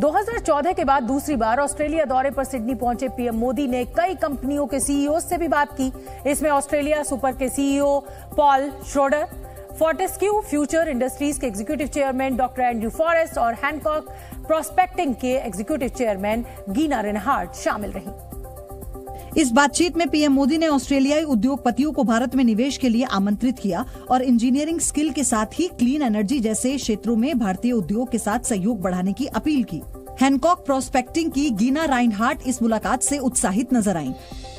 2014 के बाद दूसरी बार ऑस्ट्रेलिया दौरे पर सिडनी पहुंचे पीएम मोदी ने कई कंपनियों के सीईओ से भी बात की। इसमें ऑस्ट्रेलिया सुपर के CEO Paul Schroeder, Fortescue Future Industries के executive chairman doctor Andrew Forrest और हैनकॉक प्रोस्पेक्टिंग के एग्जीक्यूटिव चेयरमैन गीना रिनहार्ट शामिल रहीं। इस बातचीत में पीएम मोदी ने ऑस्ट्रेलियाई उद्योगपतियों को भारत में निवेश के लिए आमंत्रित किया और इंजीनियरिंग स्किल के साथ ही क्लीन एनर्जी जैसे क्षेत्रों में भारतीय उद्योग के साथ सहयोग बढ़ाने की अपील की। हैनकॉक प्रोस्पेक्टिंग की गीना राइनहार्ट इस मुलाकात से उत्साहित नजर आईं।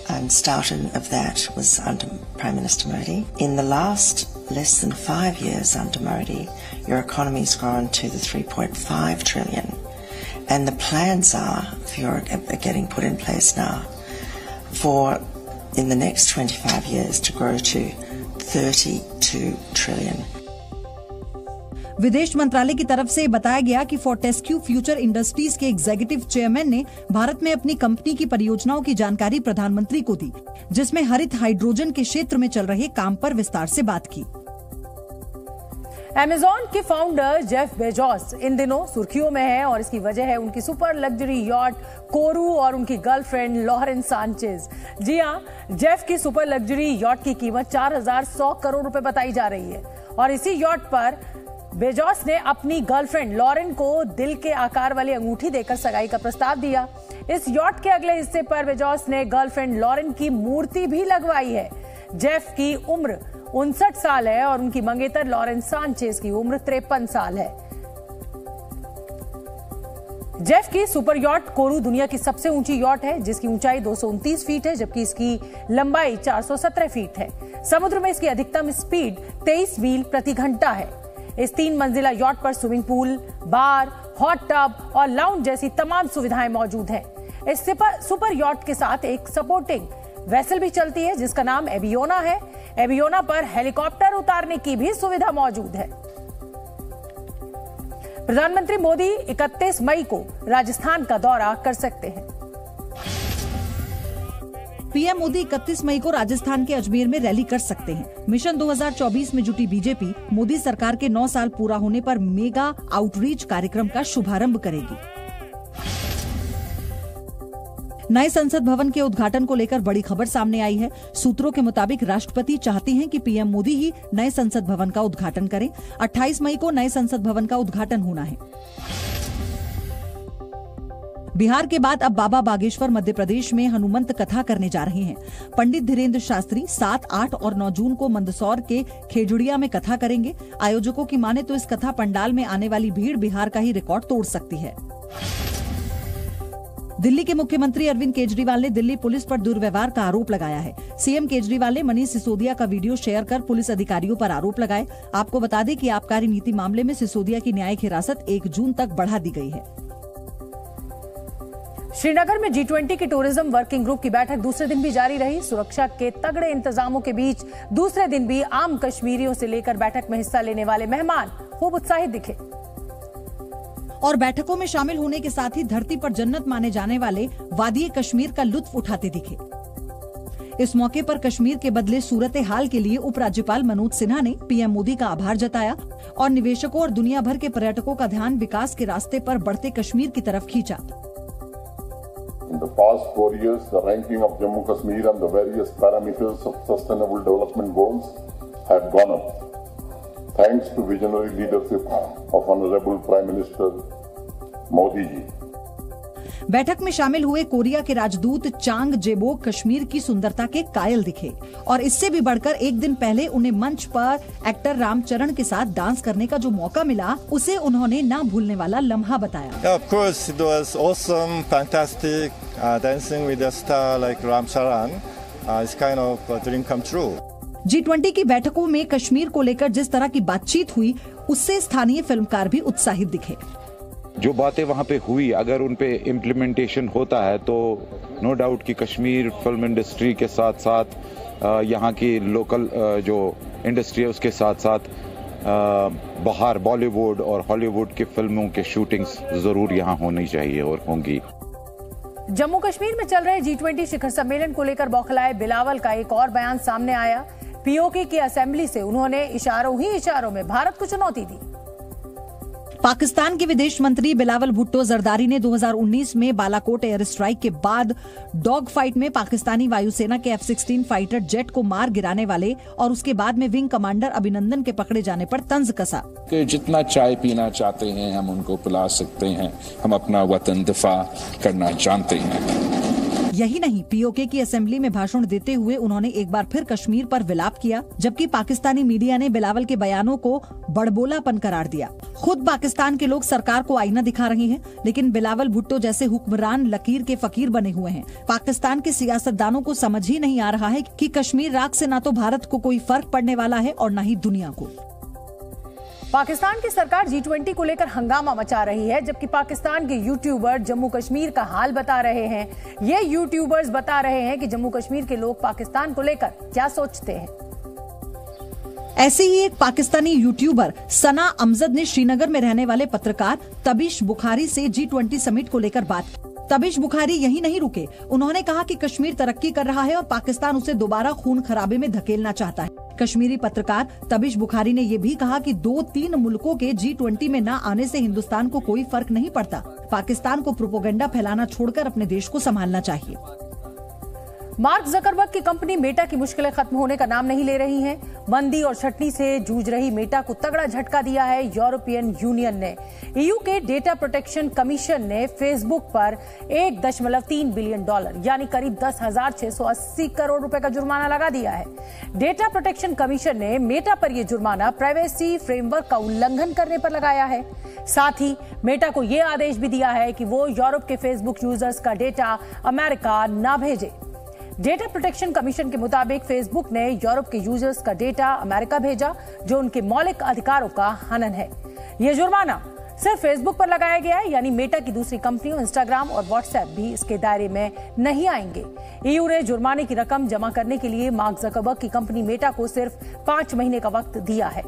And starting of that was under Prime Minister Modi. In the last less than 5 years under Modi, your economy's grown to the 3.5 trillion, and the plans are getting put in place now for in the next 25 years to grow to 32 trillion. विदेश मंत्रालय की तरफ से बताया गया कि Fortescue Future Industries के executive chairman ने भारत में अपनी कंपनी की परियोजनाओं की जानकारी प्रधानमंत्री को दी, जिसमें हरित हाइड्रोजन के क्षेत्र में चल रहे काम पर विस्तार से बात की। अमेज़न के फाउंडर जेफ बेजोस इन दिनों सुर्खियों में है और इसकी वजह है उनकी सुपर लग्जरी यॉट कोरू और उनकी गर्लफ्रेंड लॉरेन सांचेज। जी हां, जेफ की सुपर लग्जरी यॉट की कीमत 4100 करोड़ रुपए बताई जा रही है और इसी यॉट पर बेजोस ने अपनी गर्लफ्रेंड लॉरेन को दिल के आकार वाली अंगूठी देकर सगाई का प्रस्ताव दिया। इस यॉट के अगले हिस्से पर बेजोस ने गर्लफ्रेंड लॉरेन की मूर्ति भी लगवाई है। जेफ की उम्र 59 साल है और उनकी मंगेतर लॉरेन सांचेज की उम्र 53 साल है। जेफ की सुपर यॉट कोरू दुनिया की सबसे ऊंची यॉट है, जिसकी ऊंचाई 229 फीट है, जबकि इसकी लंबाई 417 फीट है। समुद्र में इसकी अधिकतम स्पीड 23 मील प्रति घंटा है। इस 3 मंजिला यॉट पर स्विमिंग पूल, बार, हॉट टब और लाउंज जैसी तमाम सुविधाएं मौजूद हैं। इस सुपर यॉट के साथ एक सपोर्टिंग वेसल भी चलती है, जिसका नाम एबियोना है। एबियोना पर हेलीकॉप्टर उतारने की भी सुविधा मौजूद है। प्रधानमंत्री मोदी 31 मई को राजस्थान का दौरा कर सकते हैं। पीएम मोदी 31 मई को राजस्थान के अजमेर में रैली कर सकते हैं। मिशन 2024 में जुटी बीजेपी मोदी सरकार के 9 साल पूरा होने पर मेगा आउटरीच कार्यक्रम का शुभारंभ करेगी। नए संसद भवन के उद्घाटन को लेकर बड़ी खबर सामने आई है। सूत्रों के मुताबिक राष्ट्रपति चाहती हैं कि पीएम मोदी ही नए संसद भवन का उद्घाटन करें। 28 मई को नए संसद भवन का उद्घाटन होना है। बिहार के बाद अब बाबा बागेश्वर मध्य प्रदेश में हनुमंत कथा करने जा रहे हैं। पंडित धीरेन्द्र शास्त्री 7, 8 और 9 जून को मंदसौर के खेजुड़िया में कथा करेंगे। आयोजकों की माने तो इस कथा पंडाल में आने वाली भीड़ बिहार का ही रिकॉर्ड तोड़ सकती है। दिल्ली के मुख्यमंत्री अरविंद केजरीवाल ने दिल्ली पुलिस पर दुर्व्यवहार का आरोप लगाया है। सीएम केजरीवाल ने मनीष सिसोदिया का वीडियो शेयर कर पुलिस अधिकारियों पर आरोप लगाए। आपको बता दें कि आबकारी नीति मामले में सिसोदिया की न्यायिक हिरासत 1 जून तक बढ़ा दी गई है। श्रीनगर में G20 की टूरिज्म वर्किंग ग्रुप की बैठक दूसरे दिन भी जारी रही। सुरक्षा के तगड़े इंतजामों के बीच दूसरे दिन भी आम कश्मीरियों से लेकर बैठक में हिस्सा लेने वाले मेहमान खूब उत्साहित दिखे और बैठकों में शामिल होने के साथ ही धरती पर जन्नत माने जाने वाले वादी कश्मीर का लुत्फ उठाते दिखे। इस मौके पर कश्मीर के बदले सूरत हाल के लिए उपराज्यपाल मनोज सिन्हा ने पीएम मोदी का आभार जताया और निवेशकों और दुनिया भर के पर्यटकों का ध्यान विकास के रास्ते पर बढ़ते कश्मीर की तरफ खींचा। In the past 4 years, the ranking of Jammu Kashmir on the various parameters of sustainable development goals have gone up, thanks to visionary leadership of Honorable Prime Minister Modi ji. बैठक में शामिल हुए कोरिया के राजदूत चांग जेबोक कश्मीर की सुंदरता के कायल दिखे और इससे भी बढ़कर एक दिन पहले उन्हें मंच पर एक्टर रामचरण के साथ डांस करने का जो मौका मिला, उसे उन्होंने ना भूलने वाला लम्हा बताया। Yeah, of course, it was awesome, fantastic, dancing with a star like Ram Charan. It's kind of a dream come true. G20 की बैठकों में कश्मीर को लेकर जिस तरह की बातचीत हुई, उससे स्थानीय फिल्मकार भी उत्साहित दिखे। जो बातें वहाँ पे हुई, अगर उन पे इम्प्लीमेंटेशन होता है तो नो डाउट कि कश्मीर फिल्म इंडस्ट्री के साथ साथ यहाँ की लोकल जो इंडस्ट्री है उसके साथ साथ बाहर बॉलीवुड और हॉलीवुड की फिल्मों के शूटिंग्स जरूर यहाँ होनी चाहिए और होंगी। जम्मू कश्मीर में चल रहे G20 शिखर सम्मेलन को लेकर बौखलाए बिलावल का एक और बयान सामने आया। पीओके की असेंबली से उन्होंने इशारों में भारत को चुनौती दी। पाकिस्तान के विदेश मंत्री बिलावल भुट्टो जरदारी ने 2019 में बालाकोट एयर स्ट्राइक के बाद डॉग फाइट में पाकिस्तानी वायुसेना के F-16 फाइटर जेट को मार गिराने वाले और उसके बाद में विंग कमांडर अभिनंदन के पकड़े जाने पर तंज कसा कि जितना चाय पीना चाहते हैं हम उनको पिला सकते हैं, हम अपना वतन दिफा करना जानते हैं। यही नहीं, पीओके की असेंबली में भाषण देते हुए उन्होंने एक बार फिर कश्मीर पर विलाप किया, जबकि पाकिस्तानी मीडिया ने बिलावल के बयानों को बड़बोलापन करार दिया। खुद पाकिस्तान के लोग सरकार को आईना दिखा रहे हैं, लेकिन बिलावल भुट्टो जैसे हुक्मरान लकीर के फकीर बने हुए हैं। पाकिस्तान के सियासतदानों को समझ ही नहीं आ रहा है कि कश्मीर राख से ना तो भारत को कोई फर्क पड़ने वाला है और न ही दुनिया को। पाकिस्तान की सरकार G20 को लेकर हंगामा मचा रही है, जबकि पाकिस्तान के यूट्यूबर जम्मू कश्मीर का हाल बता रहे हैं। ये यूट्यूबर्स बता रहे हैं कि जम्मू कश्मीर के लोग पाकिस्तान को लेकर क्या सोचते हैं। ऐसे ही एक पाकिस्तानी यूट्यूबर सना अमजद ने श्रीनगर में रहने वाले पत्रकार तबिश बुखारी से G20 समिट को लेकर बात की। तबिश बुखारी यही नहीं रुके, उन्होंने कहा कि कश्मीर तरक्की कर रहा है और पाकिस्तान उसे दोबारा खून खराबे में धकेलना चाहता है। कश्मीरी पत्रकार तबिश बुखारी ने ये भी कहा कि 2-3 मुल्कों के G20 में न आने से हिंदुस्तान को कोई फर्क नहीं पड़ता। पाकिस्तान को प्रोपोगंडा फैलाना छोड़कर अपने देश को संभालना चाहिए। मार्क जकरबर्ग की कंपनी मेटा की मुश्किलें खत्म होने का नाम नहीं ले रही हैं। मंदी और छटनी से जूझ रही मेटा को तगड़ा झटका दिया है यूरोपियन यूनियन ने। ईयू के डेटा प्रोटेक्शन कमीशन ने फेसबुक पर $1.3 बिलियन यानी करीब 10,680 करोड़ रुपए का जुर्माना लगा दिया है। डेटा प्रोटेक्शन कमीशन ने मेटा पर यह जुर्माना प्राइवेसी फ्रेमवर्क का उल्लंघन करने पर लगाया है। साथ ही मेटा को यह आदेश भी दिया है कि वो यूरोप के फेसबुक यूजर्स का डेटा अमेरिका न भेजे। डेटा प्रोटेक्शन कमीशन के मुताबिक फेसबुक ने यूरोप के यूजर्स का डेटा अमेरिका भेजा, जो उनके मौलिक अधिकारों का हनन है। यह जुर्माना सिर्फ फेसबुक पर लगाया गया है, यानी मेटा की दूसरी कंपनियों इंस्टाग्राम और व्हाट्सएप भी इसके दायरे में नहीं आएंगे। ईयू ने जुर्माने की रकम जमा करने के लिए मार्क जकरबर्ग की कंपनी मेटा को सिर्फ 5 महीने का वक्त दिया है।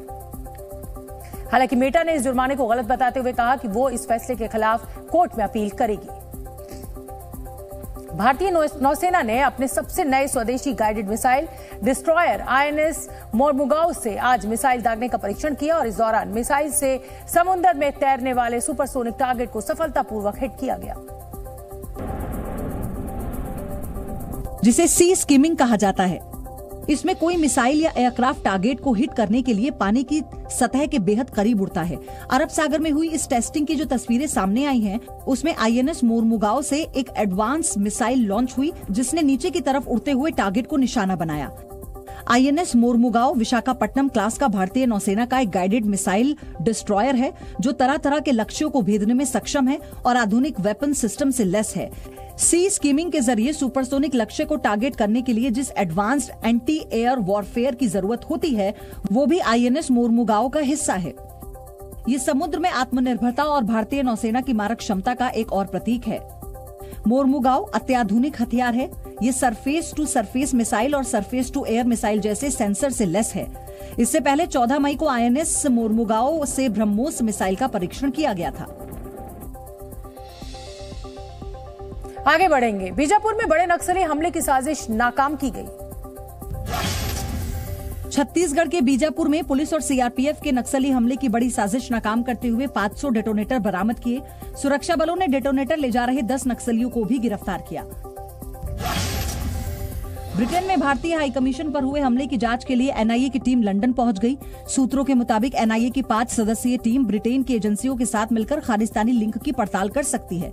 हालांकि मेटा ने इस जुर्माने को गलत बताते हुए कहा कि वो इस फैसले के खिलाफ कोर्ट में अपील करेगी। भारतीय नौसेना ने अपने सबसे नए स्वदेशी guided missile destroyer INS Mormugao से आज मिसाइल दागने का परीक्षण किया और इस दौरान मिसाइल से समुद्र में तैरने वाले सुपरसोनिक टारगेट को सफलतापूर्वक हिट किया गया, जिसे सी स्कीमिंग कहा जाता है। इसमें कोई मिसाइल या एयरक्राफ्ट टारगेट को हिट करने के लिए पानी की सतह के बेहद करीब उड़ता है। अरब सागर में हुई इस टेस्टिंग की जो तस्वीरें सामने आई हैं, उसमें INS मोरमुगाओ से एक एडवांस मिसाइल लॉन्च हुई, जिसने नीचे की तरफ उड़ते हुए टारगेट को निशाना बनाया। INS मोरमुगाओ विशाखापट्टनम क्लास का भारतीय नौसेना का एक गाइडेड मिसाइल डिस्ट्रॉयर है, जो तरह तरह के लक्ष्यों को भेदने में सक्षम है और आधुनिक वेपन सिस्टम से लैस है। सी स्कीमिंग के जरिए सुपरसोनिक लक्ष्य को टारगेट करने के लिए जिस एडवांस्ड एंटी एयर वॉरफेयर की जरूरत होती है, वो भी INS मोरमुगाओ का हिस्सा है। ये समुद्र में आत्मनिर्भरता और भारतीय नौसेना की मारक क्षमता का एक और प्रतीक है। मोरमुगाओ अत्याधुनिक हथियार है। ये सरफेस टू सरफेस मिसाइल और सरफेस टू एयर मिसाइल जैसे सेंसर से लैस है। इससे पहले 14 मई को INS मोरमुगाओ से ब्रह्मोस मिसाइल का परीक्षण किया गया था। आगे बढ़ेंगे। बीजापुर में बड़े नक्सली हमले की साजिश नाकाम की गई। छत्तीसगढ़ के बीजापुर में पुलिस और CRPF के नक्सली हमले की बड़ी साजिश नाकाम करते हुए 500 डेटोनेटर बरामद किए। सुरक्षा बलों ने डेटोनेटर ले जा रहे 10 नक्सलियों को भी गिरफ्तार किया। ब्रिटेन में भारतीय हाई कमीशन पर हुए हमले की जांच के लिए NIA की टीम लंदन पहुंच गई। सूत्रों के मुताबिक NIA की 5 सदस्यीय टीम ब्रिटेन की एजेंसियों के साथ मिलकर खालिस्तानी लिंक की पड़ताल कर सकती है।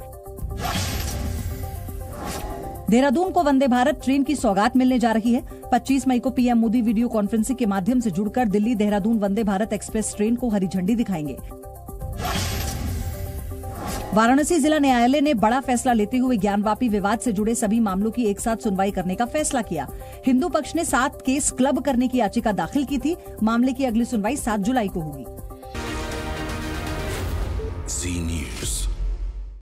देहरादून को वंदे भारत ट्रेन की सौगात मिलने जा रही है। 25 मई को PM मोदी वीडियो कॉन्फ्रेंसिंग के माध्यम से जुड़कर दिल्ली देहरादून वंदे भारत एक्सप्रेस ट्रेन को हरी झंडी दिखाएंगे। वाराणसी जिला न्यायालय ने बड़ा फैसला लेते हुए ज्ञानवापी विवाद से जुड़े सभी मामलों की एक साथ सुनवाई करने का फैसला किया। हिंदू पक्ष ने 7 केस क्लब करने की याचिका दाखिल की थी। मामले की अगली सुनवाई 7 जुलाई को होगी। Zee News।